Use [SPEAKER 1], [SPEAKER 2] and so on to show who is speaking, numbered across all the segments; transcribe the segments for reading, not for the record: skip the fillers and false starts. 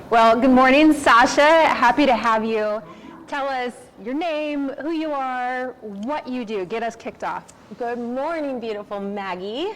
[SPEAKER 1] Well, good morning, Sasha. Happy to have you. Tell us your name, who you are, what you do. Get us kicked off.
[SPEAKER 2] Good morning, beautiful Maggie.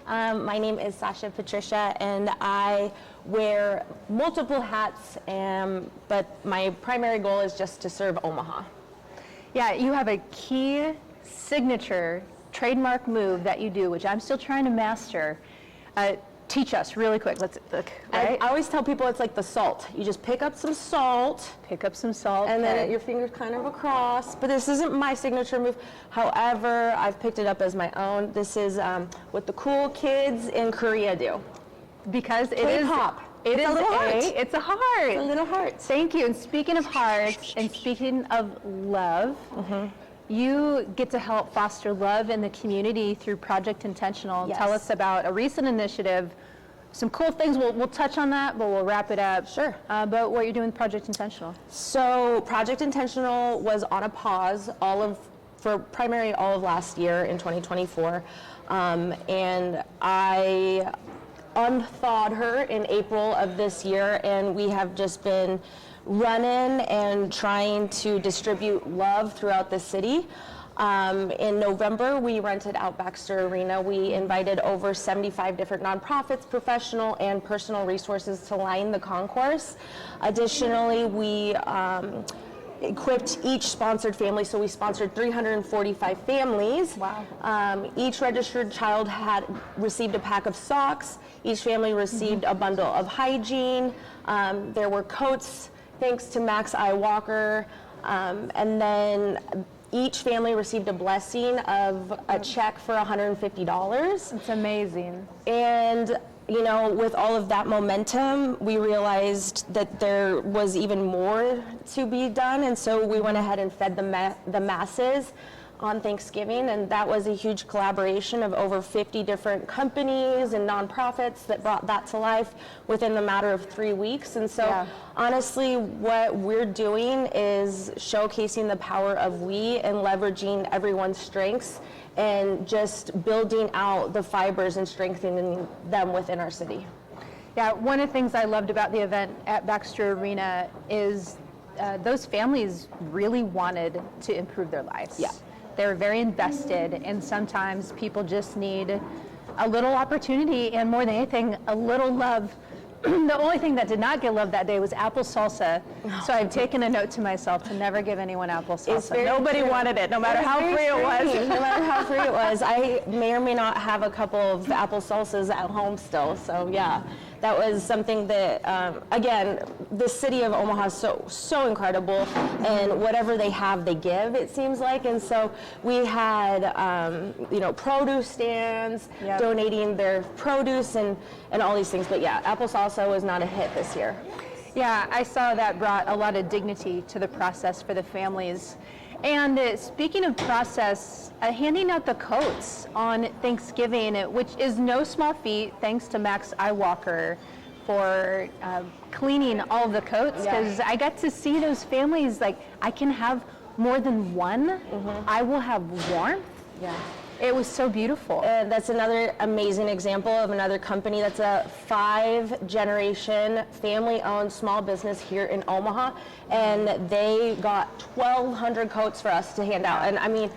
[SPEAKER 2] My name is Sasha Patricia, and I wear multiple hats, but my primary goal is just to serve Omaha.
[SPEAKER 1] Yeah, you have a key signature trademark move that you do, which I'm still trying to master. Teach us really quick. Let's look. Right?
[SPEAKER 2] I always tell people it's like the salt. You just pick up some salt.
[SPEAKER 1] Pick up some salt.
[SPEAKER 2] And then your fingers kind of across. But this isn't my signature move. However, I've picked it up as my own. This is what the cool kids in Korea do.
[SPEAKER 1] Because it is
[SPEAKER 2] pop.
[SPEAKER 1] It is
[SPEAKER 2] a little heart.
[SPEAKER 1] It's a heart.
[SPEAKER 2] It's a little heart.
[SPEAKER 1] Thank you. And speaking of hearts and speaking of love, you get to help foster love in the community through Project Intentional.
[SPEAKER 2] Yes.
[SPEAKER 1] Tell us about a recent initiative, some cool things. We'll touch on that, but we'll wrap it up.
[SPEAKER 2] Sure.
[SPEAKER 1] But what you're doing with Project Intentional.
[SPEAKER 2] So Project Intentional was on a pause for primarily all of last year in 2024. And I unthawed her in April of this year, and we have just been running and trying to distribute love throughout the city. In November, we rented out Baxter Arena. We invited over 75 different nonprofits, professional and personal resources to line the concourse. Additionally, we equipped each sponsored family, so we sponsored 345 families.
[SPEAKER 1] Wow.
[SPEAKER 2] Each registered child had received a pack of socks. Each family received a bundle of hygiene. There were coats, thanks to Max I. Walker, and then each family received a blessing of a check for $150.
[SPEAKER 1] It's amazing.
[SPEAKER 2] And you know, with all of that momentum, we realized that there was even more to be done, and so we went ahead and fed the masses on Thanksgiving, and that was a huge collaboration of over 50 different companies and nonprofits that brought that to life within the matter of 3 weeks. And so honestly, what we're doing is showcasing the power of we and leveraging everyone's strengths and just building out the fibers and strengthening them within our city.
[SPEAKER 1] Yeah, one of the things I loved about the event at Baxter Arena is those families really wanted to improve their lives.
[SPEAKER 2] Yeah.
[SPEAKER 1] They were very invested, and sometimes people just need a little opportunity, and more than anything, a little love. The only thing that did not get love that day was apple salsa. So I've taken a note to myself to never give anyone apple salsa. Nobody wanted it, no matter how free it was.
[SPEAKER 2] No matter how free it was. I may or may not have a couple of apple salsas at home still. So yeah, that was something that, again, the city of Omaha is so incredible, and whatever they have, they give, it seems like. And so we had, produce stands, donating their produce and all these things. But yeah, apple salsa was not a hit this year.
[SPEAKER 1] Yeah, I saw that brought a lot of dignity to the process for the families. And speaking of process, handing out the coats on Thanksgiving, which is no small feat, thanks to Max I. Walker for cleaning all of the coats, because I got to see those families, like, I can have more than one. I will have warmth.
[SPEAKER 2] Yeah.
[SPEAKER 1] It was so beautiful.
[SPEAKER 2] And that's another amazing example of another company that's a 5-generation family-owned small business here in Omaha, and they got 1,200 coats for us to hand out. And I mean,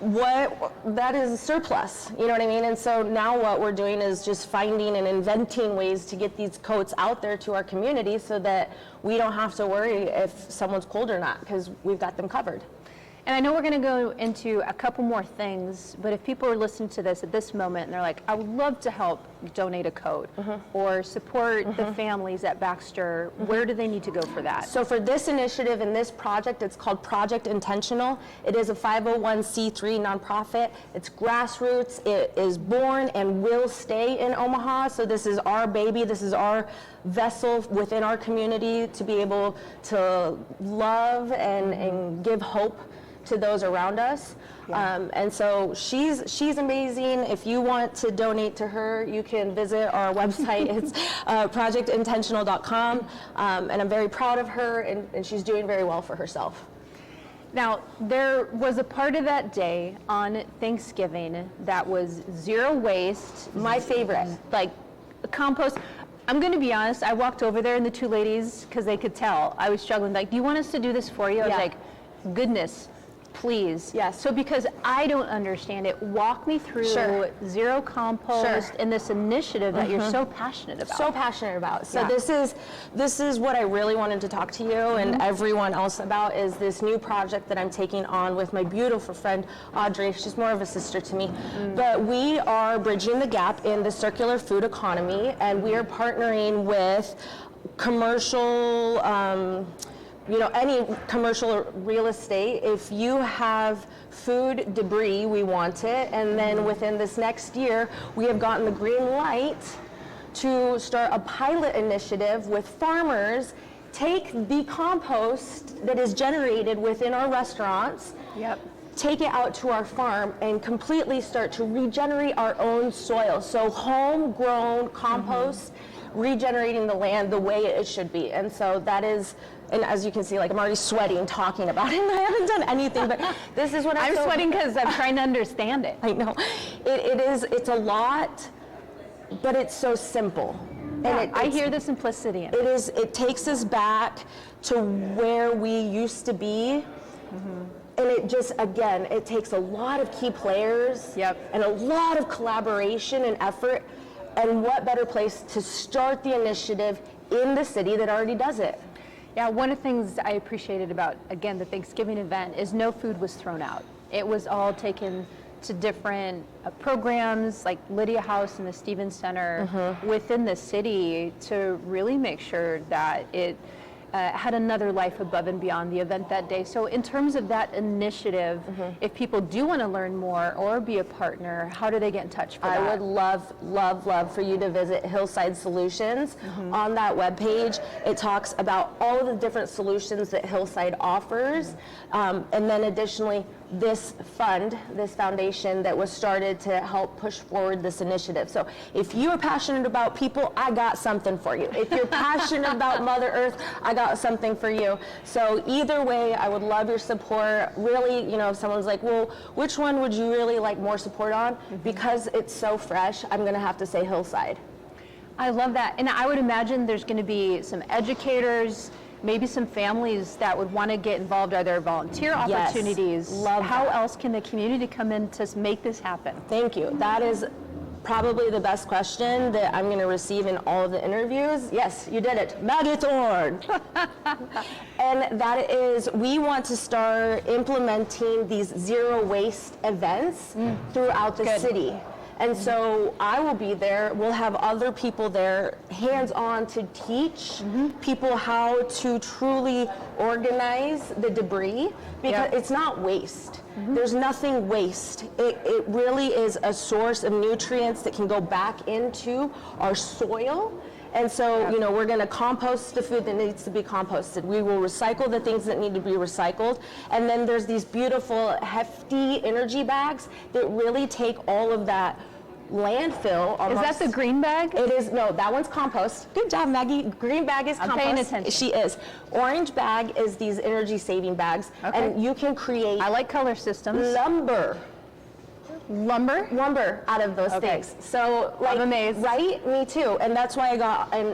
[SPEAKER 2] that is a surplus, you know what I mean? And so now what we're doing is just finding and inventing ways to get these coats out there to our community so that we don't have to worry if someone's cold or not, because we've got them covered.
[SPEAKER 1] And I know we're going to go into a couple more things, but if people are listening to this at this moment and they're like, I would love to help donate a coat or support the families at Baxter, where do they need to go for that?
[SPEAKER 2] So for this initiative and this project, it's called Project Intentional. It is a 501c3 nonprofit. It's grassroots. It is born and will stay in Omaha. So this is our baby. This is our vessel within our community to be able to love and give hope to those around us. And so she's amazing. If you want to donate to her, you can visit our website. It's projectintentional.com. And I'm very proud of her, and she's doing very well for herself.
[SPEAKER 1] Now, there was a part of that day on Thanksgiving that was zero waste.
[SPEAKER 2] My favorite.
[SPEAKER 1] Like compost. I'm going to be honest, I walked over there and the two ladies, because they could tell, I was struggling, like, do you want us to do this for you? I was
[SPEAKER 2] Yeah.
[SPEAKER 1] like, goodness, please.
[SPEAKER 2] Yes.
[SPEAKER 1] So because I don't understand it, walk me through
[SPEAKER 2] Sure.
[SPEAKER 1] zero compost
[SPEAKER 2] Sure.
[SPEAKER 1] and this initiative that you're so passionate about.
[SPEAKER 2] So passionate about. So
[SPEAKER 1] Yeah.
[SPEAKER 2] this is what I really wanted to talk to you and everyone else about, is this new project that I'm taking on with my beautiful friend Audrey. She's more of a sister to me. But we are bridging the gap in the circular food economy, and we are partnering with commercial any commercial real estate. If you have food debris, we want it. And then within this next year, we have gotten the green light to start a pilot initiative with farmers. Take the compost that is generated within our restaurants,
[SPEAKER 1] Yep.
[SPEAKER 2] take it out to our farm, and completely start to regenerate our own soil. So homegrown compost, regenerating the land the way it should be. And so that is, and as you can see, like, I'm already sweating talking about it, and I haven't done anything, but this is what
[SPEAKER 1] I'm sweating because I'm trying to understand it.
[SPEAKER 2] I know. It's a lot, but it's so simple. And
[SPEAKER 1] I hear the simplicity in it.
[SPEAKER 2] it takes us back to where we used to be. And it just, again, it takes a lot of key players
[SPEAKER 1] Yep.
[SPEAKER 2] and a lot of collaboration and effort. And what better place to start the initiative in the city that already does it?
[SPEAKER 1] Yeah, one of the things I appreciated about, again, the Thanksgiving event is no food was thrown out. It was all taken to different programs like Lydia House and the Stevens Center within the city to really make sure that it had another life above and beyond the event that day. So in terms of that initiative, if people do want to learn more or be a partner, how do they get in touch for that?
[SPEAKER 2] I would love for you to visit Hillside Solutions. On that webpage, it talks about all of the different solutions that Hillside offers. And then additionally, this foundation that was started to help push forward this initiative. So if you are passionate about people, I got something for you. If you're passionate about Mother Earth, I got something for you. So either way, I would love your support. Really, if someone's like, well, which one would you really like more support on? Because it's so fresh, I'm gonna have to say Hillside.
[SPEAKER 1] I love that. And I would imagine there's going to be some educators, maybe some families that would want to get involved. Are there volunteer
[SPEAKER 2] Yes.
[SPEAKER 1] opportunities?
[SPEAKER 2] Love
[SPEAKER 1] How
[SPEAKER 2] that.
[SPEAKER 1] else can the community come in to make this happen?
[SPEAKER 2] Thank you. That is probably the best question that I'm going to receive in all of the interviews. Yes, you did it. Maggi Thorne. And that is, we want to start implementing these zero waste events throughout the
[SPEAKER 1] Good.
[SPEAKER 2] city. And so I will be there. We'll have other people there, hands-on, to teach people how to truly organize the debris, because it's not waste. There's nothing waste. It really is a source of nutrients that can go back into our soil. And so, we're going to compost the food that needs to be composted. We will recycle the things that need to be recycled. And then there's these beautiful, hefty energy bags that really take all of that landfill.
[SPEAKER 1] Is that the green bag?
[SPEAKER 2] It is. No, that one's compost. Good job, Maggie. Green bag is
[SPEAKER 1] I'm
[SPEAKER 2] compost.
[SPEAKER 1] paying attention.
[SPEAKER 2] She is. Orange bag is these energy saving bags.
[SPEAKER 1] Okay.
[SPEAKER 2] And you can create
[SPEAKER 1] I like color systems.
[SPEAKER 2] lumber out of those
[SPEAKER 1] Okay.
[SPEAKER 2] things. So,
[SPEAKER 1] I'm amazed.
[SPEAKER 2] Right? Me too. And that's why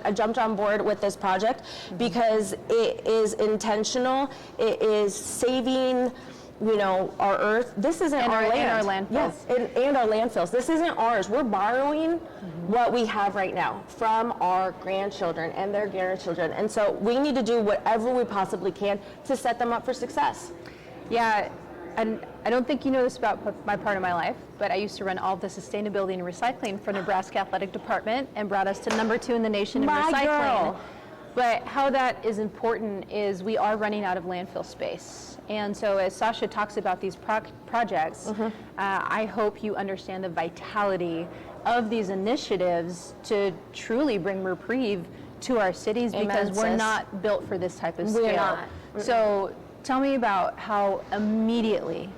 [SPEAKER 2] I jumped on board with this project, because it is intentional. It is saving, our earth. This isn't
[SPEAKER 1] And
[SPEAKER 2] our
[SPEAKER 1] our-
[SPEAKER 2] land.
[SPEAKER 1] and our landfills.
[SPEAKER 2] Yes, and our landfills. This isn't ours. We're borrowing what we have right now from our grandchildren and their grandchildren. And so we need to do whatever we possibly can to set them up for success.
[SPEAKER 1] Yeah, and I don't think you know this about my part of my life, but I used to run all of the sustainability and recycling for Nebraska Athletic Department and brought us to #2 in the nation in
[SPEAKER 2] My
[SPEAKER 1] recycling.
[SPEAKER 2] girl.
[SPEAKER 1] But how that is important is we are running out of landfill space. And so as Sasha talks about these projects, I hope you understand the vitality of these initiatives to truly bring reprieve to our cities,
[SPEAKER 2] Amen,
[SPEAKER 1] because we're
[SPEAKER 2] sis.
[SPEAKER 1] not built for this type of
[SPEAKER 2] We're
[SPEAKER 1] scale.
[SPEAKER 2] not.
[SPEAKER 1] So tell me about how immediately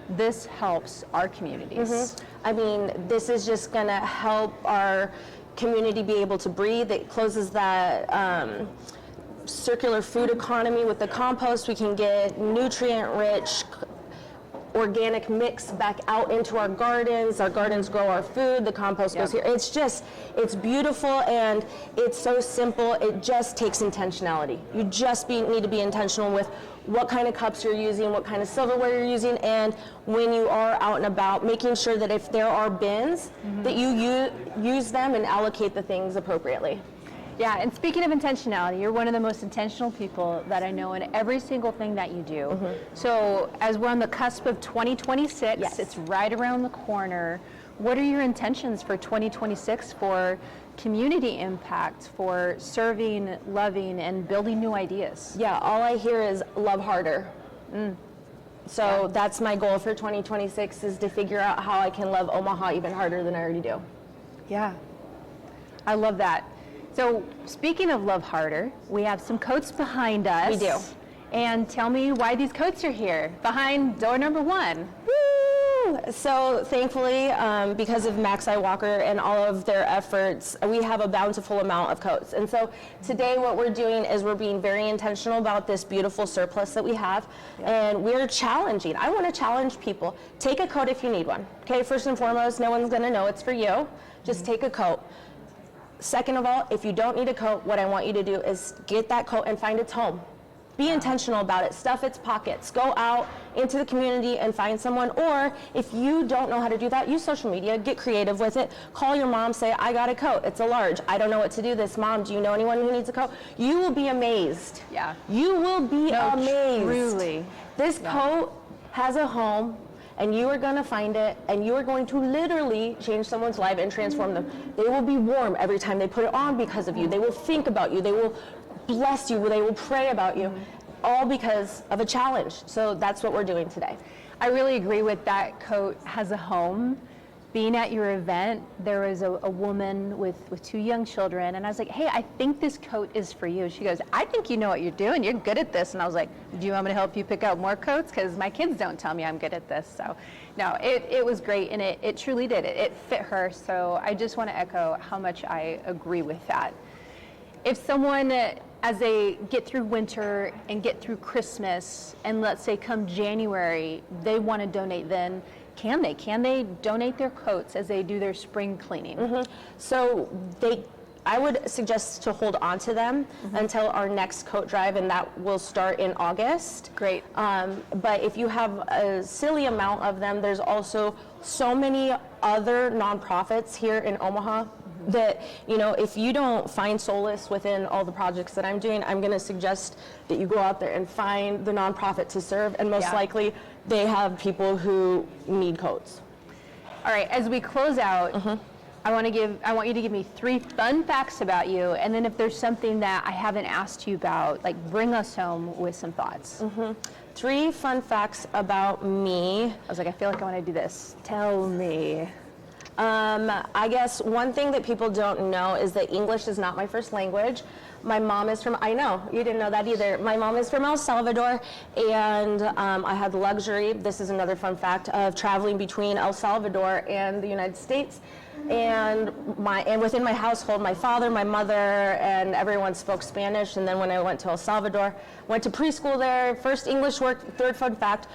[SPEAKER 1] this helps our communities.
[SPEAKER 2] I mean, this is just going to help our community be able to breathe. It closes that circular food economy with the compost. We can get nutrient-rich organic mix back out into our gardens grow our food, the compost goes here. It's beautiful, and it's so simple. It just takes intentionality. You just need to be intentional with what kind of cups you're using, what kind of silverware you're using, and when you are out and about, making sure that if there are bins, that you use them and allocate the things appropriately.
[SPEAKER 1] Yeah, and speaking of intentionality, you're one of the most intentional people that I know in every single thing that you do. So as we're on the cusp of 2026, it's right around the corner. What are your intentions for 2026 for community impact, for serving, loving, and building new ideas?
[SPEAKER 2] Yeah, all I hear is love harder. So that's my goal for 2026, is to figure out how I can love Omaha even harder than I already do.
[SPEAKER 1] Yeah, I love that. So speaking of love harder, we have some coats behind us.
[SPEAKER 2] We do.
[SPEAKER 1] And tell me why these coats are here, behind door number 1.
[SPEAKER 2] Woo! So thankfully, because of Maxi Walker and all of their efforts, we have a bountiful amount of coats. And so today what we're doing is we're being very intentional about this beautiful surplus that we have. And we're challenging. I want to challenge people. Take a coat if you need one. Okay, first and foremost, no one's going to know it's for you. Just take a coat. Second of all, if you don't need a coat, what I want you to do is get that coat and find its home. Be intentional about it. Stuff its pockets. Go out into the community and find someone. Or if you don't know how to do that, use social media. Get creative with it. Call your mom. Say, I got a coat. It's a large. I don't know what to do this. Mom, do you know anyone who needs a coat? You will be amazed.
[SPEAKER 1] Yeah.
[SPEAKER 2] You will be amazed.
[SPEAKER 1] Truly.
[SPEAKER 2] This coat has a home, and you are going to find it, and you are going to literally change someone's life and transform them. They will be warm every time they put it on because of you. They will think about you. They will bless you. They will pray about you, all because of a challenge. So that's what we're doing today.
[SPEAKER 1] I really agree with that. Coat has a home. Being at your event, there was a woman with 2 young children, and I was like, hey, I think this coat is for you. She goes, I think you know what you're doing. You're good at this. And I was like, do you want me to help you pick out more coats? Because my kids don't tell me I'm good at this. So no, it was great, and it truly did. It fit her. So I just want to echo how much I agree with that. If someone, as they get through winter and get through Christmas, and let's say come January, they want to donate, then can they donate their coats as they do their spring cleaning?
[SPEAKER 2] So I would suggest to hold on to them until our next coat drive, and that will start in August.
[SPEAKER 1] Great.
[SPEAKER 2] But if you have a silly amount of them, there's also so many other nonprofits here in Omaha that, you know, if you don't find solace within all the projects that I'm doing, I'm going to suggest that you go out there and find the nonprofit to serve, and most likely they have people who need coats.
[SPEAKER 1] All right, as we close out, I want you to give me 3 fun facts about you, and then if there's something that I haven't asked you about, like bring us home with some thoughts.
[SPEAKER 2] 3 fun facts about me.
[SPEAKER 1] I was like, I feel like I want to do this. Tell me.
[SPEAKER 2] I guess one thing that people don't know is that English is not my first language. My mom is from, I know, you didn't know that either. My mom is from El Salvador, and I had the luxury, this is another fun fact, of traveling between El Salvador and the United States. And within my household, my father, my mother, and everyone spoke Spanish. And then when I went to El Salvador, went to preschool there. First English word, third fun fact,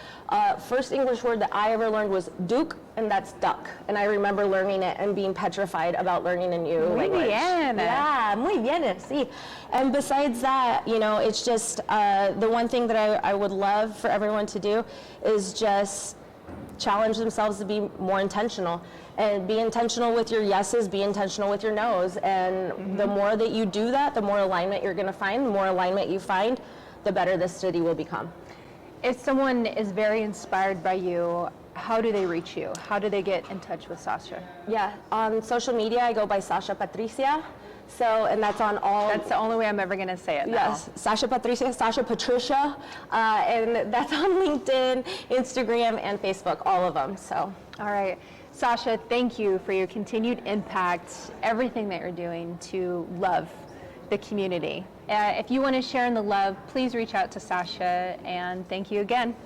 [SPEAKER 2] first English word that I ever learned was duke, and that's duck. And I remember learning it and being petrified about learning a new language.
[SPEAKER 1] Bien.
[SPEAKER 2] Yeah, muy bien, sí. And besides that, you know, it's just the one thing that I would love for everyone to do is just challenge themselves to be more intentional. And be intentional with your yeses, be intentional with your nos. And the more that you do that, the more alignment you're going to find. The more alignment you find, the better this city will become.
[SPEAKER 1] If someone is very inspired by you, how do they reach you? How do they get in touch with Sasha?
[SPEAKER 2] Yeah, on social media, I go by Sasha Patricia. So, and that's on all.
[SPEAKER 1] That's the only way I'm ever going to say it now.
[SPEAKER 2] Yes, Sasha Patricia, Sasha Patricia. And that's on LinkedIn, Instagram, and Facebook, all of them. So.
[SPEAKER 1] All right. Sasha, thank you for your continued impact, everything that you're doing to love the community. If you want to share in the love, please reach out to Sasha, and thank you again.